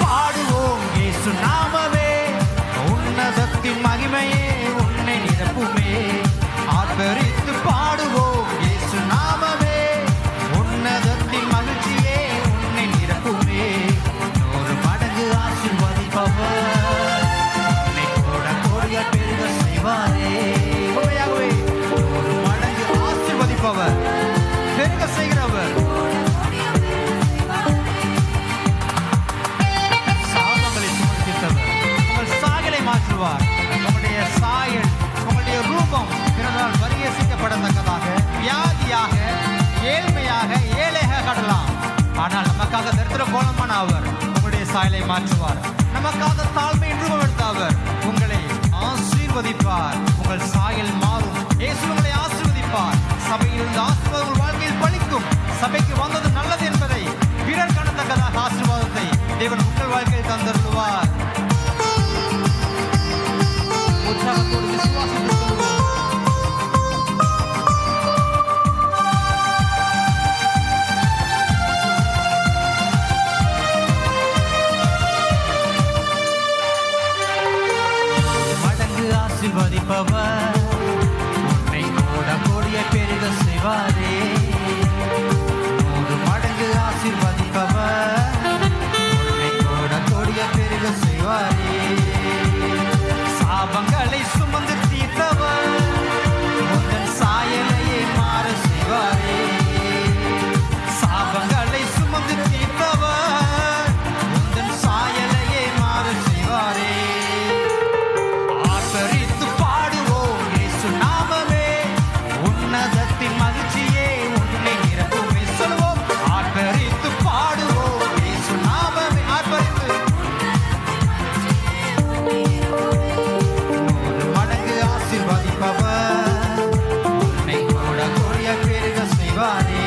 பாடுவோம் இயேசு நாமமே, உன்னதத்தின் மகிமையே உன்னை நிரப்புமே. ஆர்ப்பரித்து பாடுவோம் இயேசு நாமமே, உன்னதத்தின் மகிழ்ச்சியே உன்னை நிரப்புமே. 100 மடங்கு ஆசீர்வதிப்பவர், உன்னை கூட கோடிய பெருக செய்வாரே. உண்மையாகவே 100 மடங்கு ஆசீர்வதிப்பவர், பெருக செய்கிறவர். சாபங்களை சுமத்திட்டவர், உங்கள் சாயலை மாற்றுவார். உங்களுடைய சாயல், உங்களுடைய ரூபம் பிறரால் பரிகசிக்கப்படத்தக்கதாக, வியாதியாக, ஏழ்மையாக, ஏழையாக கடலாம். ஆனால் நமக்காக தரித்திர கோலமான அவர் உங்களுடைய சாயலை மாற்றுவார். நமக்காக தாழ்மையின் ரூபம் எடுத்த அவர் உங்களை ஆசீர்வதிப்பார். உங்கள் சாயல் மாறும். இயேசு உங்களை ஆசீர்வதிப்பார். சபையில் இருந்த ஆசீர்வாதம் உங்கள் வாழ்க்கையில் பலிக்கும். சபைக்கு வந்தது நல்லது என்பதை பிறர் காணத்தக்கதாக ஆசீர்வாதத்தை தேவன் உங்கள் வாழ்க்கையில் தந்தருள்வார். உற்சாகத்தோடு விசுவாசத்தை சொல்லுவோம். மடங்கு ஆசீர்வதிப்பவர், உன்னை கூட கோடிய பெருக செய்வாரே. 100 மடங்கு ஆசீர்வதிப்பவர், உன்னை கூட கோடிய பெருக செய்வாரே. சாபங்களை சுமந்து தீர்த்தவர், உந்தன் சாயலையே மாற செய்வாரே. சாபங்களை சுமந்து தீர்த்தவர், உந்தன் சாயலையே மாற செய்வாரே. ஆர்ப்பரித்து பாடுவோம் இயேசு நாமமே, உன்னதத்தின் மகிழ்ச்சியே உன்னை நிரப்புமே. சொல்லுவோம், ஆர்ப்பரித்து பாடுவோம் இயேசு நாமமே. ஆர்ப்பரித்து 100 மடங்கு ஆசீர்வதிப்பவர், உன்னை கூட கோடிய பெருக செய்வாரே.